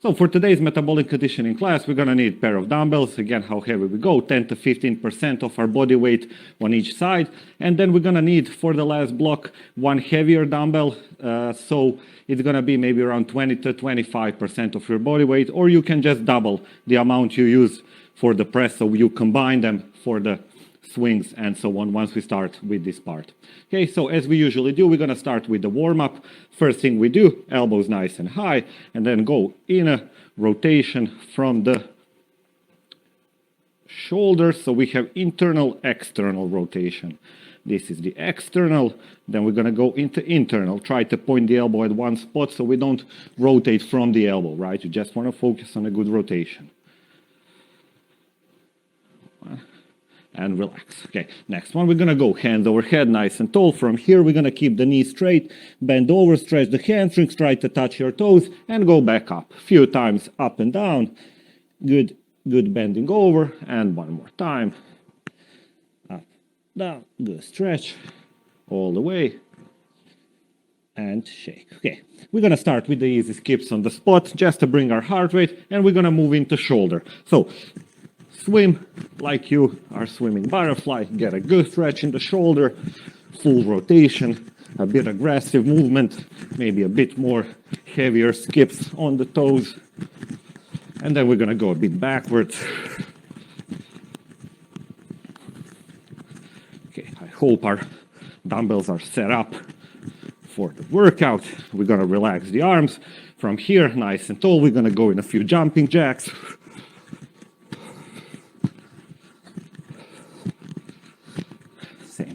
So for today's metabolic conditioning class, we're going to need a pair of dumbbells. Again, how heavy we go, 10 to 15% of our body weight on each side. And then we're going to need, for the last block, one heavier dumbbell. So it's going to be maybe around 20 to 25% of your body weight, or you can just double the amount you use for the press. So you combine them for the swings and so on once we start with this part. Okay, so as we usually do, we're going to start with the warm-up. First thing we do, elbows nice and high, and then go in a rotation from the shoulders. So we have internal, external rotation. This is the external, then we're going to go into internal. Try to point the elbow at one spot so we don't rotate from the elbow, right? You just want to focus on a good rotation. And relax. Okay, next one, we're going to go hands over head, nice and tall. From here, we're going to keep the knees straight, bend over, stretch the hamstrings, try to touch your toes, and go back up. A few times up and down. Good bending over, and one more time. Up, down, good stretch, all the way, and shake. Okay, we're going to start with the easy skips on the spot, just to bring our heart rate, and we're going to move into shoulder. So, swim like you are swimming butterfly, get a good stretch in the shoulder, full rotation, a bit aggressive movement, maybe a bit more heavier skips on the toes. And then we're going to go a bit backwards. Okay, I hope our dumbbells are set up for the workout. We're going to relax the arms. From here, nice and tall, we're going to go in a few jumping jacks.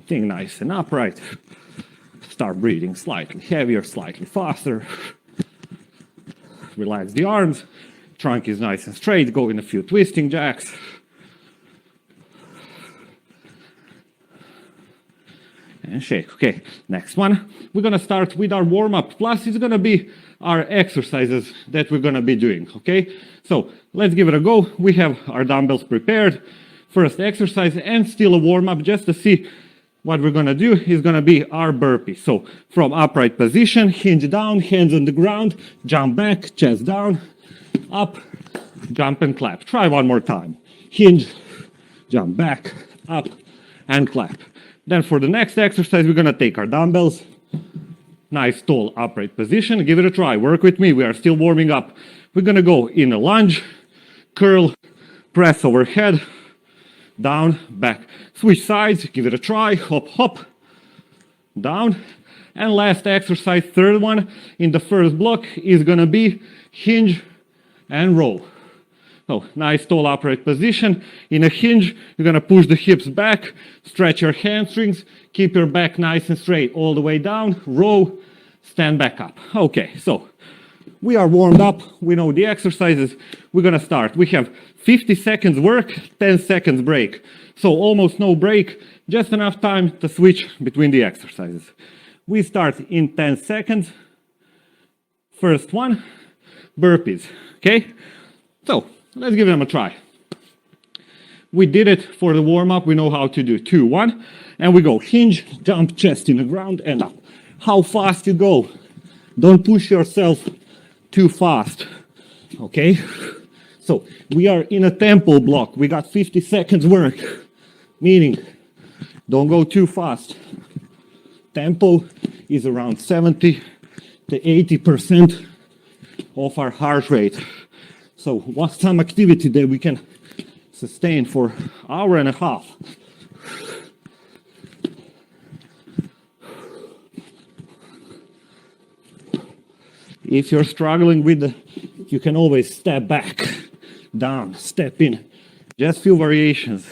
Thing nice and upright. Start breathing slightly heavier, slightly faster. Relax the arms. Trunk is nice and straight. Go in a few twisting jacks. And shake. Okay, next one. We're going to start with our warm-up. Plus, it's going to be our exercises that we're going to be doing. Okay, so let's give it a go. We have our dumbbells prepared. First exercise and still a warm-up just to see. What we're going to do is going to be our burpee. So from upright position, hinge down, hands on the ground, jump back, chest down, up, jump and clap. Try one more time. Hinge, jump back, up, and clap. Then for the next exercise, we're going to take our dumbbells. Nice, tall, upright position. Give it a try. Work with me. We are still warming up. We're going to go in a lunge, curl, press overhead, down, back. Switch sides, give it a try, hop, hop, down. And last exercise, third one, in the first block is gonna be hinge and row. So, nice tall upright position. In a hinge, you're gonna push the hips back, stretch your hamstrings, keep your back nice and straight all the way down, row, stand back up. Okay, so we are warmed up, we know the exercises, we're gonna start. We have 50 seconds work, 10 seconds break. So almost no break, just enough time to switch between the exercises. We start in 10 seconds. First one, burpees, okay? So let's give them a try. We did it for the warm-up, we know how to do 2, 1, and we go hinge, jump, chest in the ground, and up. How fast you go. Don't push yourself too fast, okay? So we are in a tempo block. We got 50 seconds work, meaning don't go too fast. Tempo is around 70 to 80% of our heart rate. So what's some activity that we can sustain for an hour and a half? If you're struggling with the, you can always step back, down, step in. Just few variations.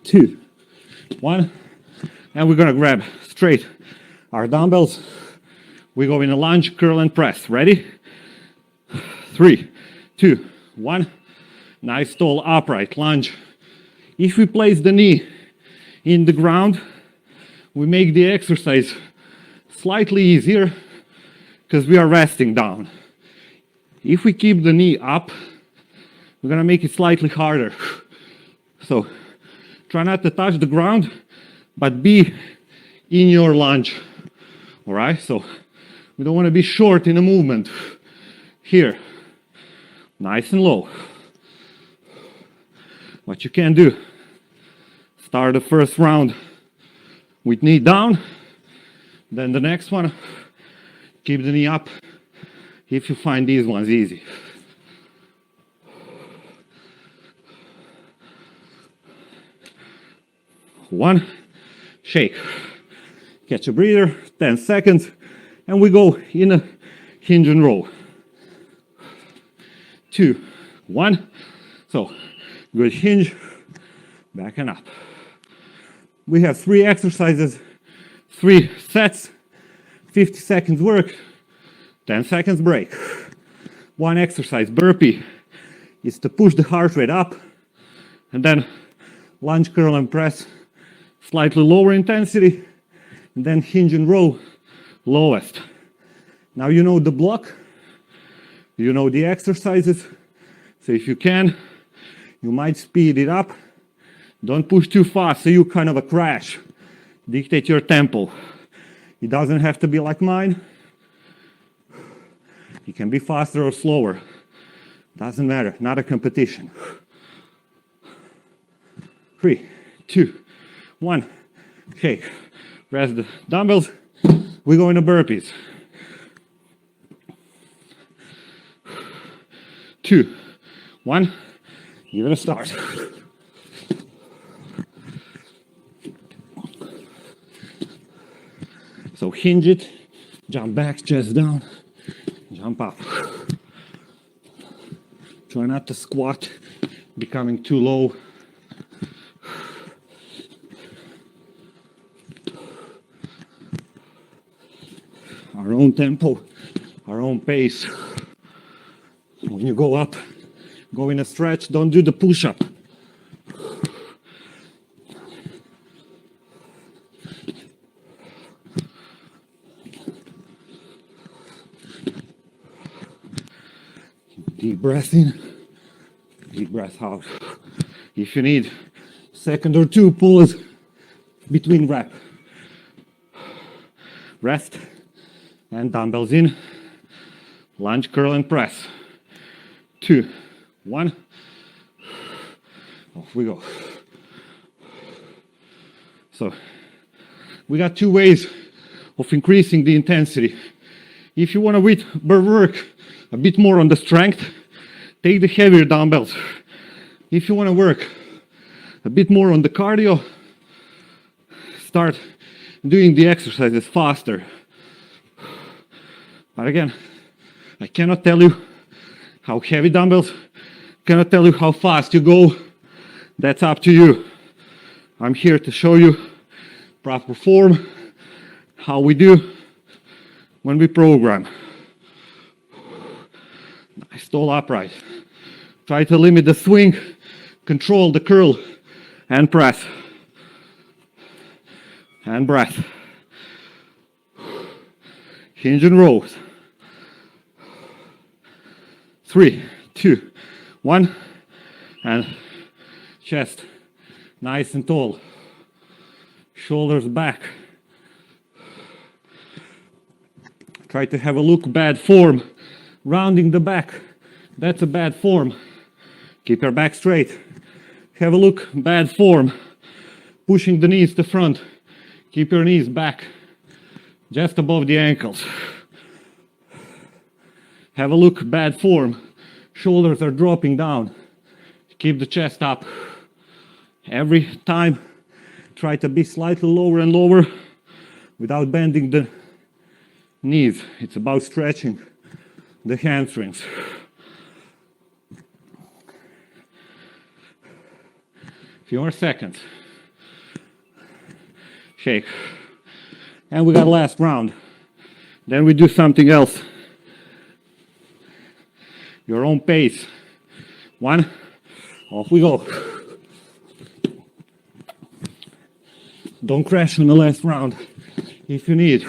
Two, one, and we're gonna grab straight our dumbbells. We go in a lunge, curl, and press. Ready? 3, 2, 1. Nice tall upright lunge. If we place the knee in the ground, we make the exercise slightly easier because we are resting down. If we keep the knee up, we're gonna make it slightly harder. So try not to touch the ground, but be in your lunge All right, so we don't want to be short in the movement. Here, nice and low. What you can do, start the first round with knee down, then the next one, keep the knee up if you find these ones easy. One, shake, catch a breather, 10 seconds, and we go in a hinge and row. 2, 1, so good hinge, back and up. We have 3 exercises, 3 sets, 50 seconds work, 10 seconds break. One exercise, burpee, is to push the heart rate up, and then lunge, curl, and press, slightly lower intensity, and then hinge and row, lowest. Now you know the block, you know the exercises, so if you can, you might speed it up. Don't push too fast, so you kind of a crash. Dictate your tempo. It doesn't have to be like mine. It can be faster or slower. Doesn't matter, not a competition. 3, 2, 1, shake. Rest the dumbbells. We go into burpees. 2, 1, give it a start. So hinge it, jump back, chest down, jump up. Try not to squat, becoming too low. Our own tempo, our own pace. When you go up, go in a stretch, don't do the push-up. Deep breath in, deep breath out. If you need second or two, pause between rep. Rest and dumbbells in. Lunge, curl, and press. 2, 1. Off we go. So we got 2 ways of increasing the intensity. If you want to work a bit more on the strength, take the heavier dumbbells. If you want to work a bit more on the cardio, start doing the exercises faster. But again, I cannot tell you how heavy dumbbells, cannot tell you how fast you go. That's up to you. I'm here to show you proper form, how we do when we program. Nice tall upright. Try to limit the swing, control the curl, and press. And breath. Hinge and rows. 3, 2, 1, and chest nice and tall. Shoulders back. Try to have a look bad form. Rounding the back, that's a bad form. Keep your back straight. Have a look bad form. Pushing the knees to front. Keep your knees back, just above the ankles. Have a look bad form. Shoulders are dropping down. Keep the chest up. Every time, try to be slightly lower and lower without bending the knees. It's about stretching the hamstrings. Few more seconds. Shake. And we got last round. Then we do something else. Your own pace. 1, off we go. Don't crash on the last round. If you need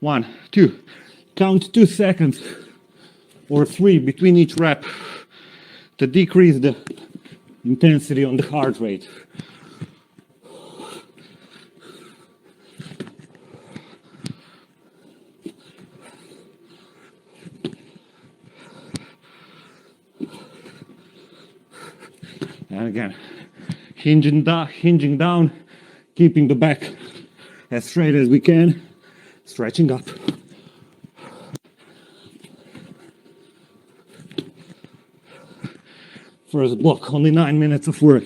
1, 2, count 2 seconds or 3 between each rep to decrease the intensity on the heart rate. And again, hinging down, keeping the back as straight as we can, stretching up. First block, only 9 minutes of work.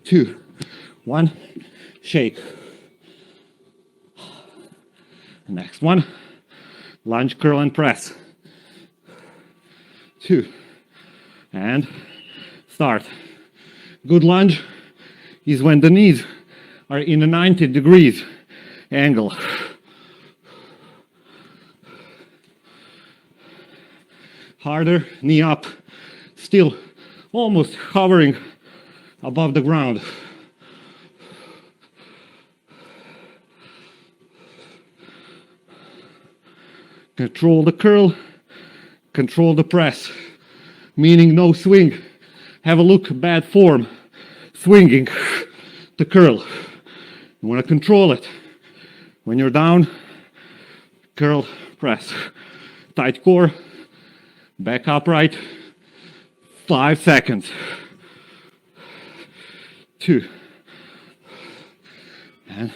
2, 1, shake. Next one, lunge, curl, and press. 2, and start. Good lunge is when the knees are in a 90 degrees angle. Harder, knee up, still almost hovering above the ground. Control the curl, control the press, meaning no swing. Have a look, bad form, swinging the curl. You want to control it. When you're down, curl, press. Tight core, back upright, 5 seconds. 2. And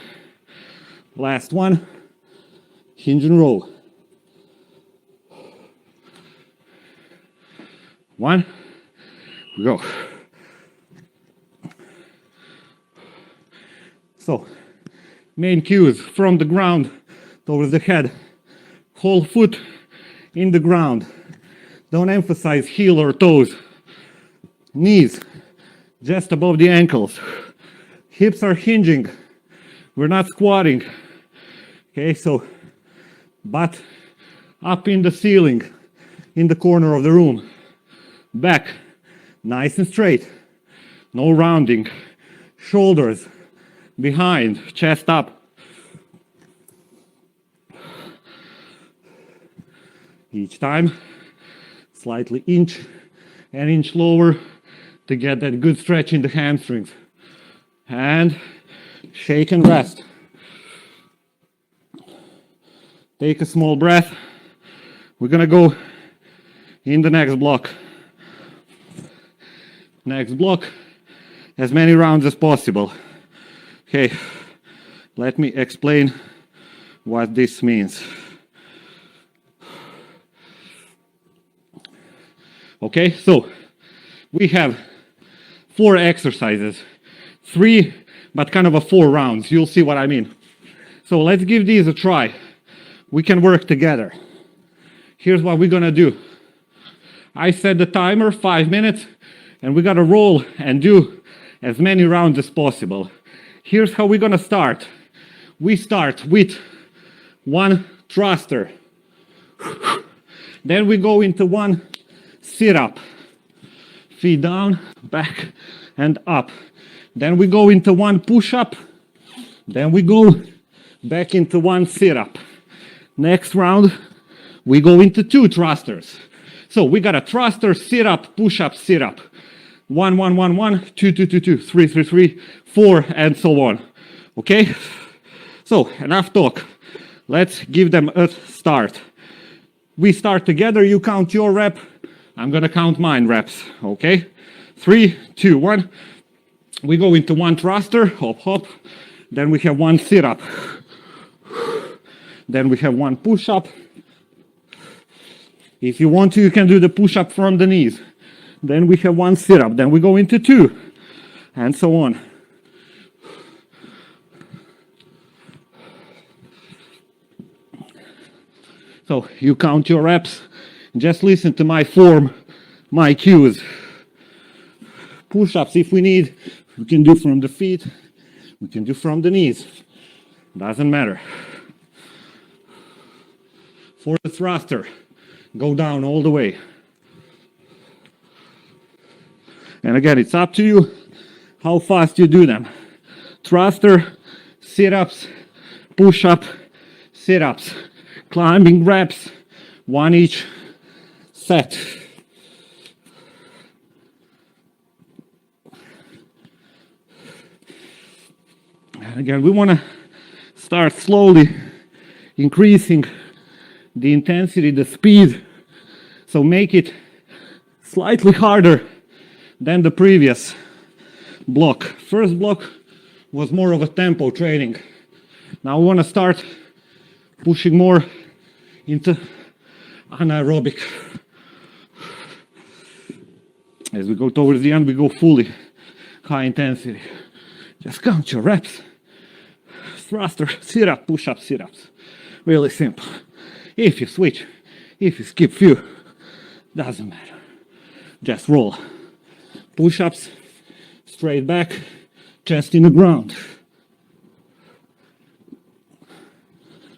last one, hinge and row. 1, go. So, main cues from the ground towards the head. Whole foot in the ground. Don't emphasize heel or toes. Knees just above the ankles. Hips are hinging. We're not squatting. Okay, so butt up in the ceiling, in the corner of the room. Back nice and straight. No rounding. Shoulders behind, chest up. Each time, slightly inch and inch lower to get that good stretch in the hamstrings. And shake and rest. Take a small breath. We're gonna go in the next block. Next block, as many rounds as possible. Okay, let me explain what this means. Okay, so we have 4 exercises, 3, but kind of a 4 rounds. You'll see what I mean. So let's give these a try. We can work together. Here's what we're gonna do. I set the timer 5 minutes, and we gotta roll and do as many rounds as possible. Here's how we're gonna start. We start with 1 thruster. Then we go into 1 sit-up. Feet down, back, and up. Then we go into 1 push-up. Then we go back into 1 sit-up. Next round, we go into 2 thrusters. So we got a thruster, sit-up, push-up, sit-up. 1, 1, 1, 1, 2, 2, 2, 2, 3, 3, 3, 4, and so on. Okay? So, enough talk. Let's give them a start. We start together. You count your rep. I'm gonna count mine reps. Okay? 3, 2, 1. We go into 1 thruster, hop, hop. Then we have 1 sit-up. Then we have 1 push-up. If you want to, you can do the push-up from the knees. Then we have 1 sit-up. Then we go into 2, and so on. So you count your reps. Just listen to my form, my cues. Push-ups, if we need, we can do from the feet. We can do from the knees. Doesn't matter. For the thruster, go down all the way. And again, it's up to you how fast you do them. Thruster, sit-ups, push-up, sit-ups. Climbing reps, 1 each set. And again, we want to start slowly increasing the intensity, the speed. So make it slightly harder than the previous block. First block was more of a tempo training. Now we want to start pushing more into anaerobic. As we go towards the end, we go fully high intensity. Just count your reps. Thruster, sit-up, push-up, sit-ups. Really simple. If you switch, if you skip few, doesn't matter. Just roll. Push-ups, straight back, chest in the ground.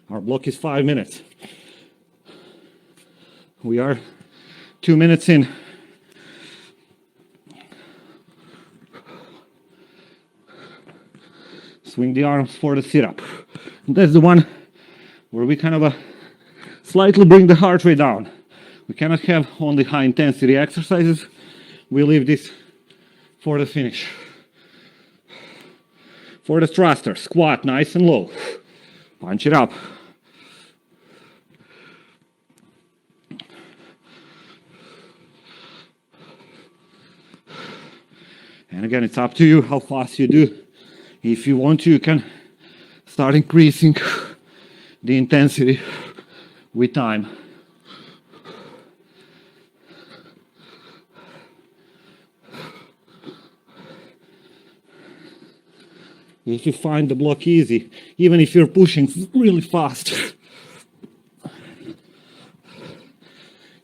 Our block is 5 minutes. We are 2 minutes in. Swing the arms for the sit-up. That's the one where we kind of slightly bring the heart rate down. We cannot have only high intensity exercises. We leave this for the finish. For the thruster, squat nice and low. Punch it up. And again, it's up to you how fast you do. If you want to, you can start increasing the intensity with time. If you find the block easy, even if you're pushing really fast,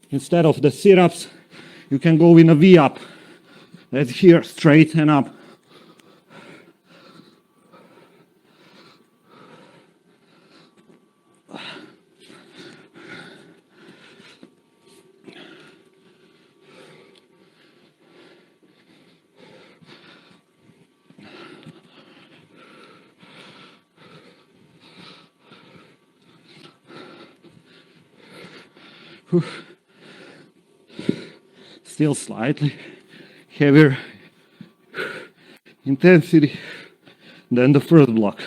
instead of the sit-ups, you can go in a V-up. That's here, straight and up. Still slightly heavier intensity than the first block.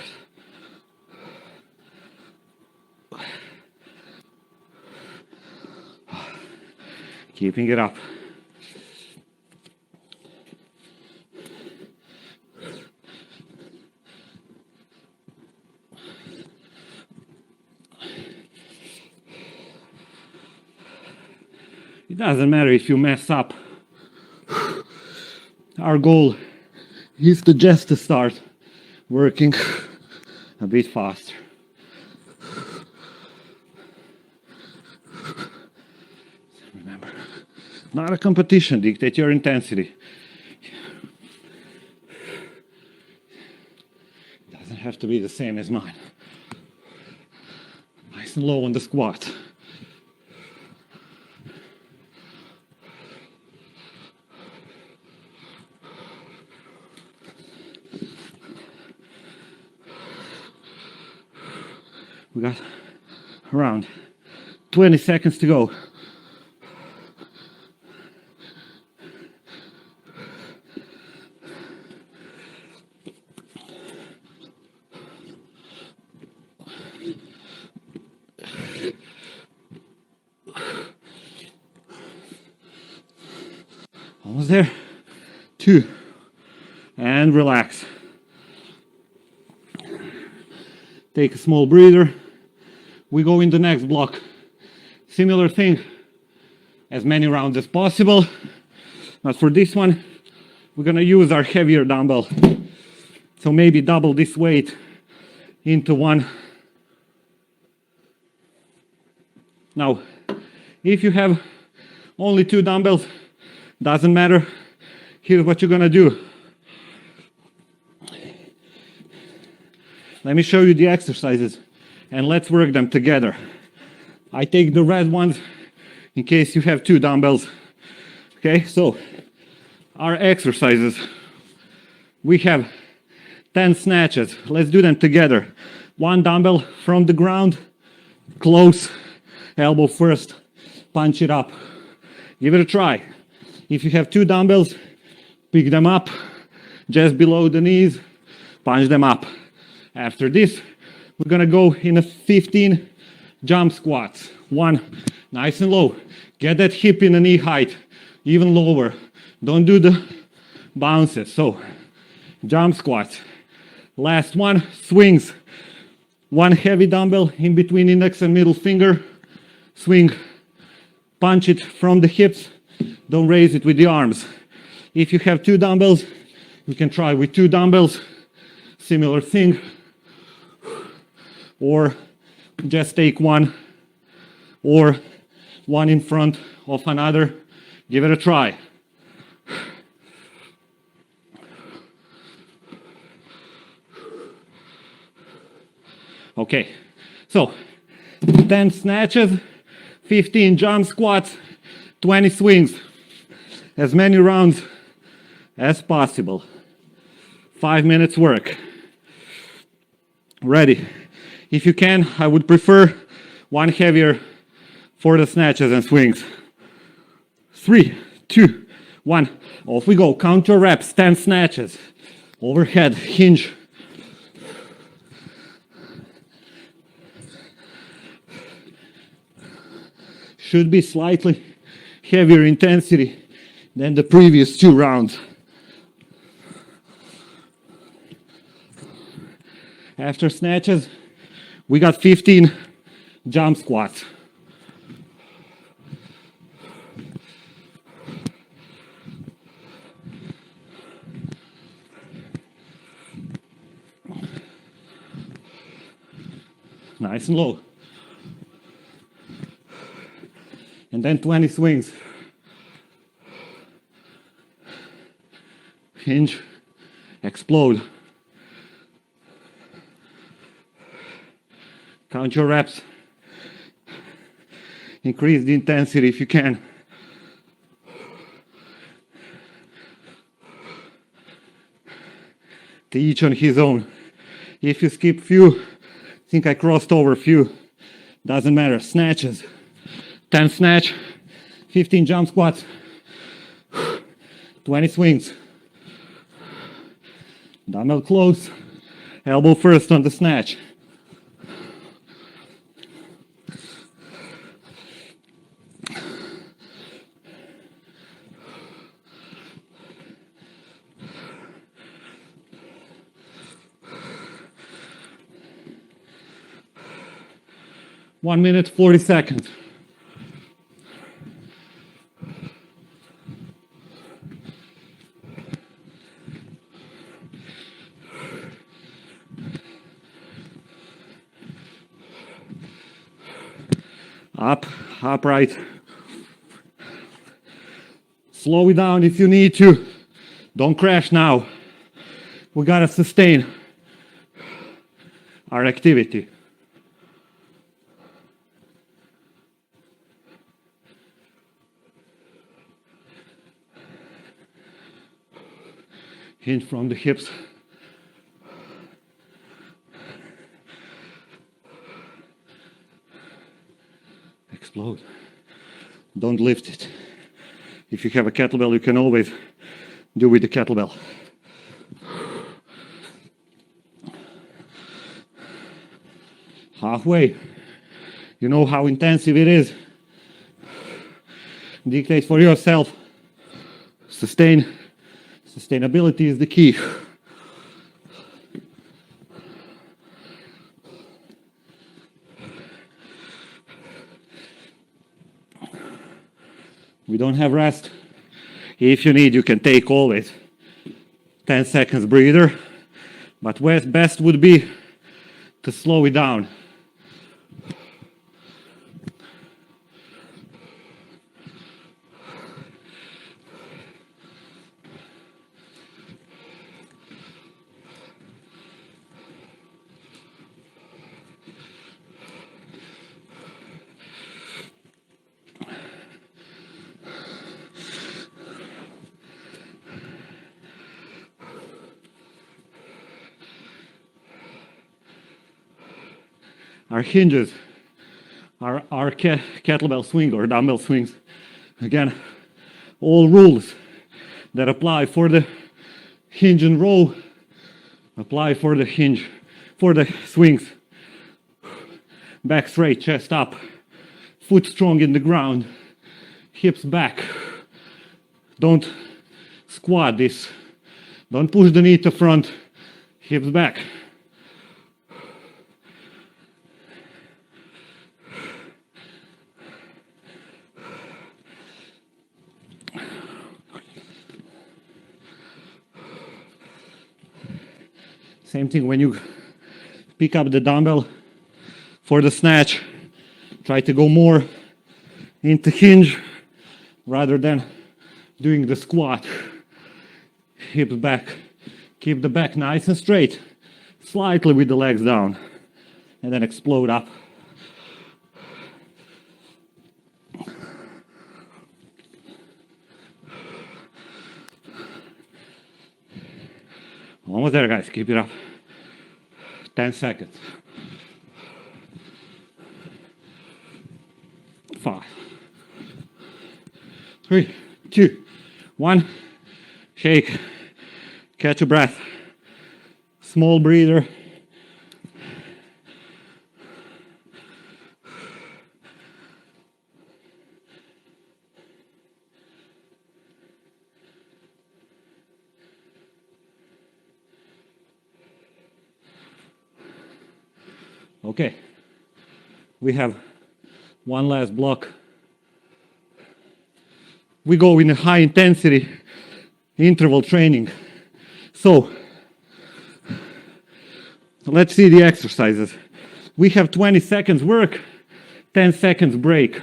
Keeping it up. It doesn't matter if you mess up. Our goal is to just start working a bit faster. Remember, not a competition. Dictate your intensity. It doesn't have to be the same as mine. Nice and low on the squat. We got around 20 seconds to go. Almost there. 2. And relax. Take a small breather. We go in the next block. Similar thing, as many rounds as possible. But for this one, we're gonna use our heavier dumbbell. So maybe double this weight into one. Now, if you have only 2 dumbbells, doesn't matter. Here's what you're gonna do. Let me show you the exercises and let's work them together. I take the red ones in case you have 2 dumbbells. Okay, so our exercises. We have 10 snatches. Let's do them together. 1 dumbbell from the ground, close, elbow first, punch it up. Give it a try. If you have 2 dumbbells, pick them up just below the knees, punch them up. After this, we're gonna go in a 15 jump squats. 1, nice and low. Get that hip in the knee height, even lower. Don't do the bounces. So jump squats. Last one, swings. One heavy dumbbell in between index and middle finger. Swing, punch it from the hips. Don't raise it with the arms. If you have 2 dumbbells, you can try with 2 dumbbells. Similar thing. Or just take one, or one in front of another. Give it a try. Okay, so 10 snatches, 15 jump squats, 20 swings. As many rounds as possible. 5 minutes work. Ready. If you can, I would prefer one heavier for the snatches and swings. 3, 2, 1. Off we go. Count your reps. 10 snatches. Overhead hinge. Should be slightly heavier intensity than the previous 2 rounds. After snatches, we got 15 jump squats. Nice and low. And then 20 swings. Hinge, explode. Count your reps. Increase the intensity if you can. To each on his own. If you skip few, I think I crossed over few. Doesn't matter. Snatches. 10 snatch, 15 jump squats, 20 swings. Dumbbell close, elbow first on the snatch. One minute, 40 seconds. Up, upright. Slow it down if you need to. Don't crash now. We gotta sustain our activity. Hinge from the hips. Explode. Don't lift it. If you have a kettlebell, you can always do with the kettlebell. Halfway. You know how intensive it is. Dictate for yourself. Sustainability is the key. We don't have rest. If you need, you can take always 10 seconds breather, but best would be to slow it down. Our hinges, our kettlebell swing or dumbbell swings. Again, all rules that apply for the hinge and row apply for the hinge, for the swings. Back straight, chest up, foot strong in the ground, hips back. Don't squat this Don't push the knee to front, hips back. Same thing when you pick up the dumbbell for the snatch. Try to go more into hinge rather than doing the squat. Hips back. Keep the back nice and straight. Slightly with the legs down. And then explode up. Almost there, guys. Keep it up. 10 seconds. 5, 3, 2, 1. Shake. Catch a breath. Small breather. Okay, we have one last block. We go in a high intensity interval training. So, let's see the exercises. We have 20 seconds work, 10 seconds break.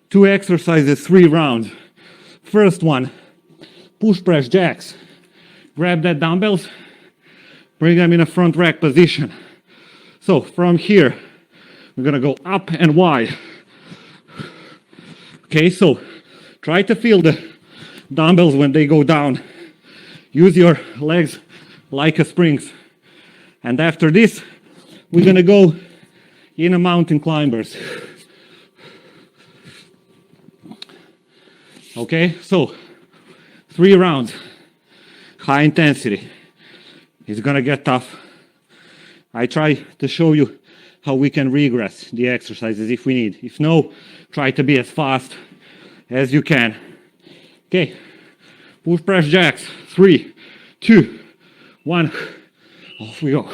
2 exercises, 3 rounds. First one, push press jacks. Grab that dumbbells, bring them in a front rack position. So from here, we're gonna go up and wide. Okay, so try to feel the dumbbells when they go down. Use your legs like a springs. And after this, we're gonna go in a mountain climbers. Okay, so 3 rounds, high intensity. It's gonna get tough. I try to show you how we can regress the exercises if we need. If no, try to be as fast as you can. Okay, push press jacks. 3, 2, 1. Off we go.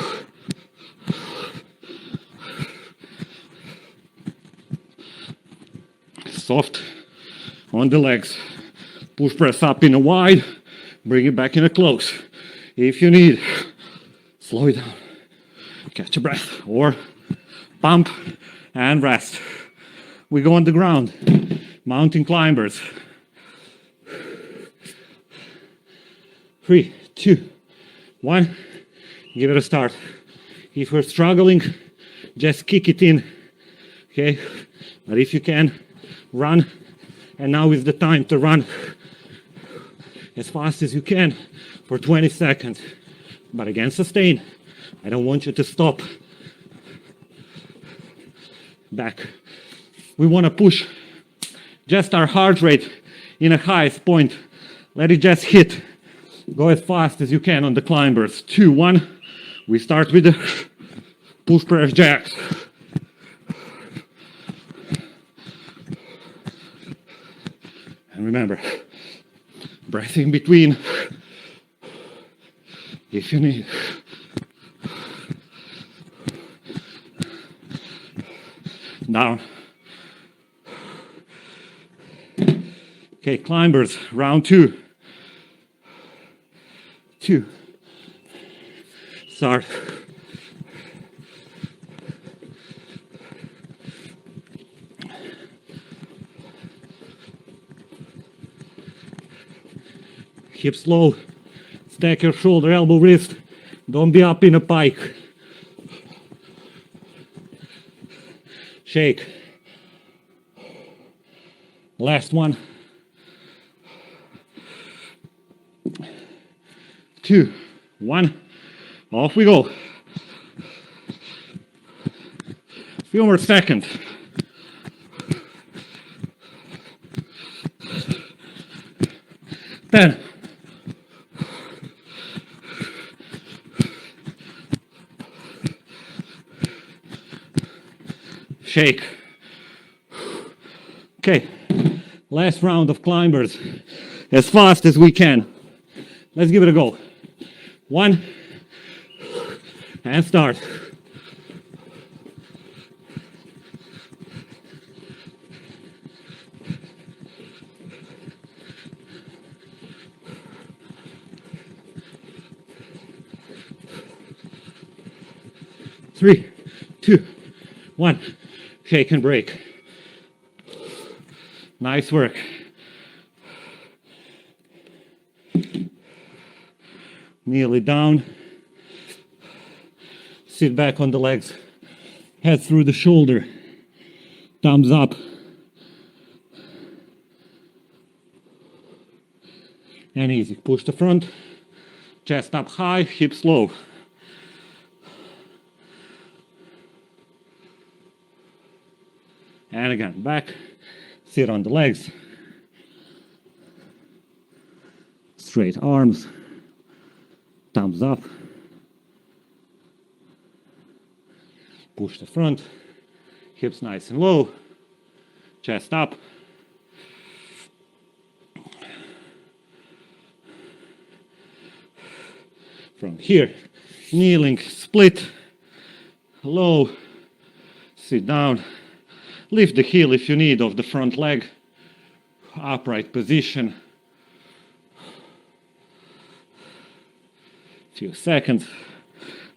Soft on the legs. Push press up in a wide, bring it back in a close. If you need, slow it down. Catch a breath or pump and rest. We go on the ground, mountain climbers. 3, 2, 1. Give it a start. If you're struggling, just kick it in. Okay? But if you can, run. And now is the time to run as fast as you can for 20 seconds. But again, sustain. I don't want you to stop. Back. We want to push just our heart rate in a highest point. Let it just hit. Go as fast as you can on the climbers. 2, 1. We start with the push press jacks. And remember, breath in between if you need. Down. Okay, climbers, round 2. 2. Start. Hips low. Stack your shoulder, elbow, wrist. Don't be up in a pike. Shake. Last one. 2, 1. Off we go. Few more seconds. Ten. Shake. Okay, last round of climbers, as fast as we can. Let's give it a go. 1, and start. Three, 2, 1. Shake and break. Nice work. Nearly down. Sit back on the legs. Head through the shoulder. Thumbs up. And easy. Push the front. Chest up high, hips low. And again, back. Sit on the legs. Straight arms. Thumbs up. Push the front. Hips nice and low. Chest up. From here, kneeling, split, low, sit down. Lift the heel if you need of the front leg. Upright position. Few seconds.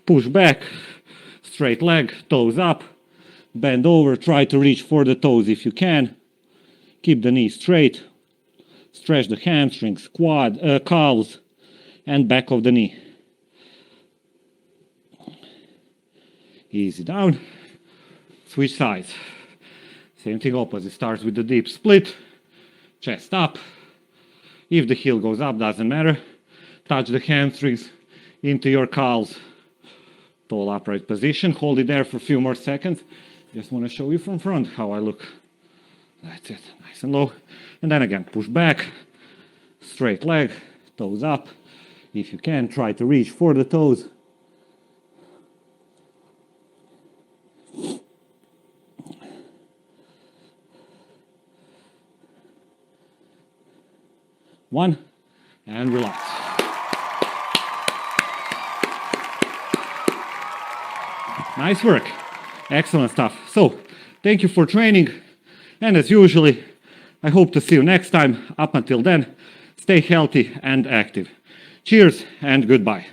Push back. Straight leg, toes up. Bend over. Try to reach for the toes if you can. Keep the knees straight. Stretch the hamstrings, calves, and back of the knee. Easy down. Switch sides. Same thing opposite. Starts with the deep split. Chest up. If the heel goes up, doesn't matter. Touch the hamstrings into your calves. Tall upright position. Hold it there for a few more seconds. Just want to show you from front how I look. That's it. Nice and low. And then again, push back. Straight leg. Toes up. If you can, try to reach for the toes. One, and relax. Nice work. Excellent stuff. So, thank you for training. And as usually, I hope to see you next time. Up until then, stay healthy and active. Cheers and goodbye.